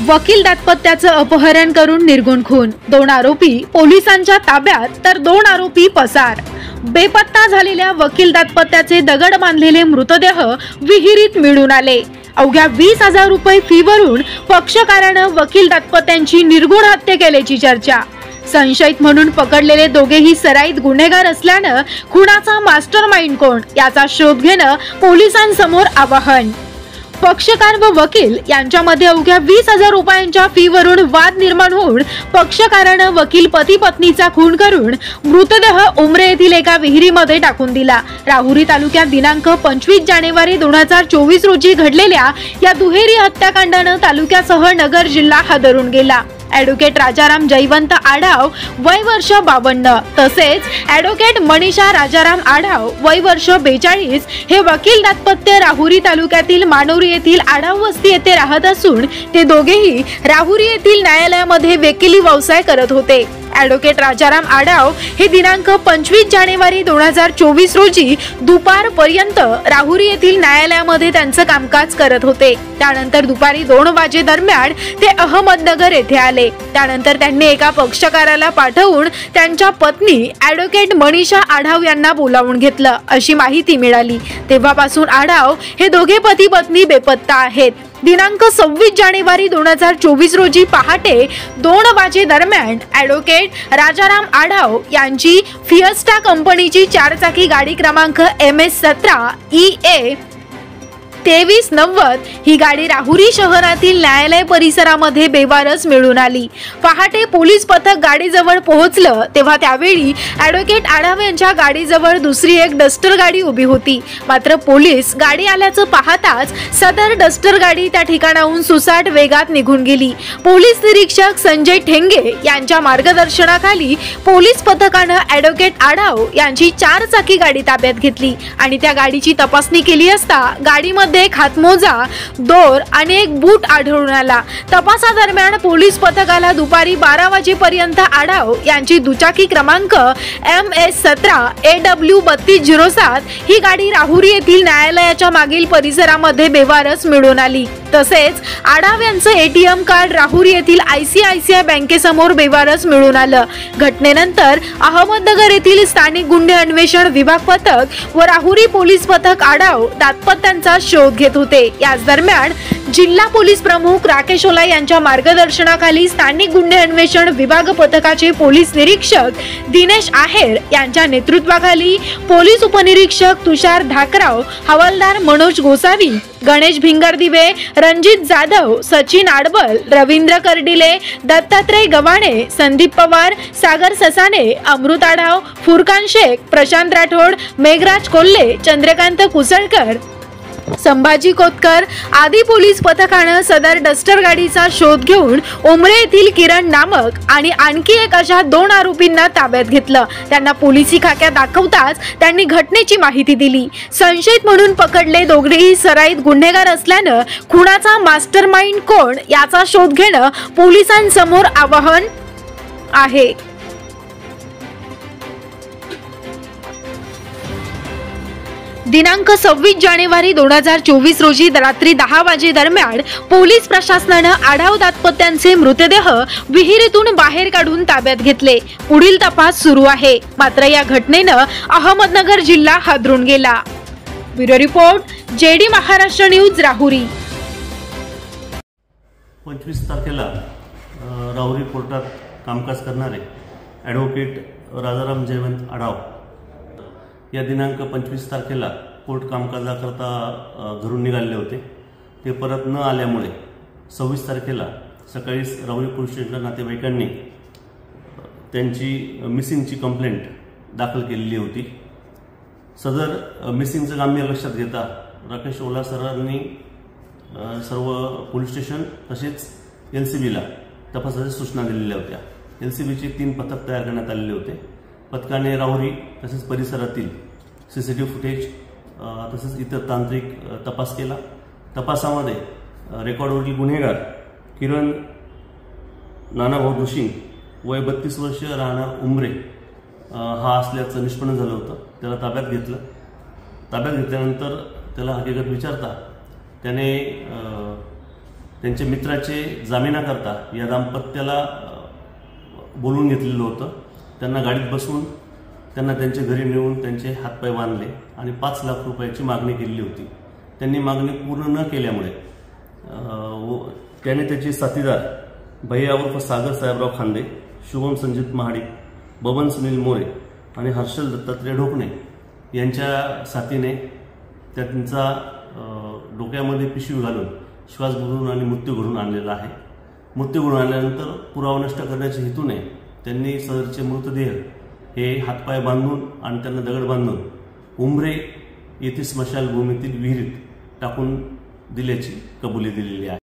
वकील दाम्पत्याचं अपहरण करून निर्घुण खून, 2 आरोपी पोलिसांच्या ताब्यात तर 2 आरोपी पसार। बेपत्ता झालेल्या वकील दाम्पत्याचे दगड बांधलेले मृतदेह विहिरीत मिळून आले। अवघ्या 20,000 रुपये फीवरून पक्षकारानं वकील दाम्पत्यांची निर्घुण हत्या केल्याची चर्चा। संशयित म्हणून पकडलेले दोघेही सराईत गुन्हेगार असल्यानं खुनाचा मास्टरमाइंड कोण याचा शोध घेणं पोलिसांसमोर आवाहन। पक्षकार व वकील यांच्यामध्ये अवघ्या 20,000 रुपयांच्या फीवरून वाद निर्माण होऊन पक्षकारानं वकील पती पत्नीचा खून करून मृतदेह उमरे येथील एका विहिरीमध्ये टाकून दिला। राहुरी तालुक्यात दिनांक 25 जानेवारी 2024 रोजी घडलेल्या या दुहेरी हत्याकांडानं तालुक्यासह नगर जिल्हा हादरून गेला। ॲडव्होकेट राजाराम जयवंत आढाव वय वर्ष 52 तसेच ॲडव्होकेट मनीषा राजाराम आढाव वय वर्ष 42 हे वकील दाम्पत्य राहुरी तालुक्यातील मानोरी येथील आढाव वस्ती येथे राहत असून ते दोघेही राहुरी येथील न्यायालयामध्ये वकिली व्यवसाय करत होते। ॲडव्होकेट राजाराम आढाव हे दिनांक 25 जानेवारी 2024 रोजी दुपारपर्यंत राहुरी येथील न्यायालयामध्ये त्यांचं कामकाज करत होते। त्यानंतर दुपारी 2 वाजे दरम्यान ते अहमदनगर येथे आले। त्यानंतर त्यांनी एका पक्षकाराला पाठवून त्यांच्या पत्नी ॲडव्होकेट मनीषा आढाव यांना बोलावून घेतलं अशी माहिती मिळाली। तेव्हापासून आढाव हे दोघे पती पत्नी बेपत्ता आहेत। दिनांक 26 जानेवारी 2024 रोजी पहाटे 2 वाजे दरम्यान ॲडव्होकेट राजाराम आढाव यांची फिएस्टा कंपनीची 4 चाकी गाडी क्रमांक MS17 EA 2390 ही गाडी राहुरी शहरातील न्यायालय परिसरामध्ये बेवारस मिळून आली। पहाटे पोलीस पथक गाडीजवळ पोहोचलं तेव्हा त्यावेळी ॲडव्होकेट आढाव यांच्या गाडीजवळ दुसरी एक डस्टर गाडी उभी होती। मात्र पोलीस गाडी आल्याचं पाहताच सदर डस्टर गाडी त्या ठिकाणाहून सुसाट वेगात निघून गेली। पोलीस निरीक्षक संजय ठेंगे यांच्या मार्गदर्शनाखाली पोलीस पथकानं ॲडव्होकेट आढाव यांची 4 चाकी गाडी ताब्यात घेतली आणि त्या गाडीची तपासणी केली असता गाडीमध्ये एक हातमोजा, दोर आणि एक बूट आढळून आला। तपासादरम्यान पोलीस पथकाला दुपारी 12 वाजेपर्यंत आढाव यांची दुचाकी क्रमांक MS17 AW 3207 ही गाडी राहुरी येथील न्यायालयाच्या मागील परिसरामध्ये बेवारस मिळून आली। तसेच आढाव यांचं ATM कार्ड राहुरी येथील ICICI बँकेसमोर बेवारस मिळून आलं। घटनेनंतर अहमदनगर येथील स्थानिक गुन्हे अन्वेषण विभाग पथक व राहुरी पोलीस पथक आढाव दाम्पत्यांचा शोध घेत होते। याच दरम्यान जिल्हा पोलीस प्रमुख राकेश ओला यांच्या मार्गदर्शनाखाली स्थानिक गुन्हे अन्वेषण विभाग पथकाचे पोलीस निरीक्षक दिनेश आहेर यांच्या नेतृत्वाखाली पोलीस उपनिरीक्षक तुषार धाकराव, हवालदार मनोज गोसावी, गणेश भिंगरदिवे, रणजित जाधव, सचिन आडबल, रवींद्र कर्डिले, दत्तात्रय गव्हाणे, संदीप पवार, सागर ससाने, अमृत आढाव, फुरकान शेख, प्रशांत राठोड, मेघराज कोल्हे, चंद्रकांत कुसळकर, संभाजी कोतकर आदी पोलीस पथकानं सदर डस्टर गाडीचा शोध घेऊन उमरे येथील किरण नामक आणि आणखी एक अशा 2 आरोपींना ताब्यात घेतलं। त्यांना पोलिसी खाक्या दाखवताच त्यांनी घटनेची माहिती दिली। संशयित म्हणून पकडले दोघेही सराईत गुन्हेगार असल्यानं खुनाचा मास्टरमाइंड कोण याचा शोध घेणं पोलिसांसमोर आवाहन आहे। दिनांक 26 जानेवारी 2024 रोजी रात्री 10 वाजे दरम्यान पोलीस प्रशासनानं आढाव दाम्पत्यांचे मृतदेह विहिरीतून बाहेर काढून ताब्यात घेतले। पुढील तपास सुरू आहे। मात्र या घटनेनं अहमदनगर जिल्हा हादरून गेला। Bureau report JD Maharashtra news Rahuri. 25 तारखेला राहुरी कोर्टात कामकाज करणारे ॲडव्होकेट राजाराम जयवंत आढाव या दिनांक 25 तारखेला कोर्ट कामकाजाकरता घरून निघाले होते। ते परत न आल्यामुळे 26 तारखेला सकाळी राहुरी पोलीस स्टेशनच्या नातेवाईकांनी त्यांची मिसिंगची कंप्लेंट दाखल केलेली होती। सदर मिसिंगचं गांभीर्य लक्षात घेता राकेश ओला सरांनी सर्व पोलीस स्टेशन तसेच LCBला तपासाच्या सूचना दिलेल्या होत्या। LCBचे 3 पथक तयार करण्यात आलेले होते। पथकाने राहुरी तसेच परिसरातील CCTV फुटेज तसेच इतर तांत्रिक तपास केला। तपासामध्ये रेकॉर्डवरील गुन्हेगार किरण नानाभाऊ जोशी वय 32 वर्ष राहणार उमरे हा असल्याचं निष्पन्न झालं होतं। त्याला ताब्यात घेतलं। ताब्यात घेतल्यानंतर त्याला हकीकत विचारता त्याने त्यांच्या मित्राचे जामिनाकरता या दाम्पत्याला बोलवून घेतलेलं होतं. त्यांना गाडीत बसवून त्यांना त्यांच्या घरी नेऊन त्यांचे हातपाय बांधले आणि 5 लाख रुपयाची मागणी केली होती. त्यांनी मागणी पूर्ण न केल्यामुळे त्याने त्याचे साथीदार भैया उर्फ सागर साहेबराव खांदे, शुभम संजित महाडिक, बबन सुनील मोरे आणि हर्षल दत्तात्रय ढोकणे यांच्या साथीने त्यांचा डोक्यामध्ये पिशवी घालून श्वास बुडवून आणि मृत्यू घडवून आणलेला आहे. मृत्यू घडवून आणल्यानंतर पुरावा नष्ट करण्याच्या हेतूने त्यांनी सदरचे मृतदेह हे हातपाय बांधून आणि त्यांना दगड बांधून उमरे येथील स्मशानभूमीतील विहिरीत टाकून दिल्याची कबुली दिलेली आहे.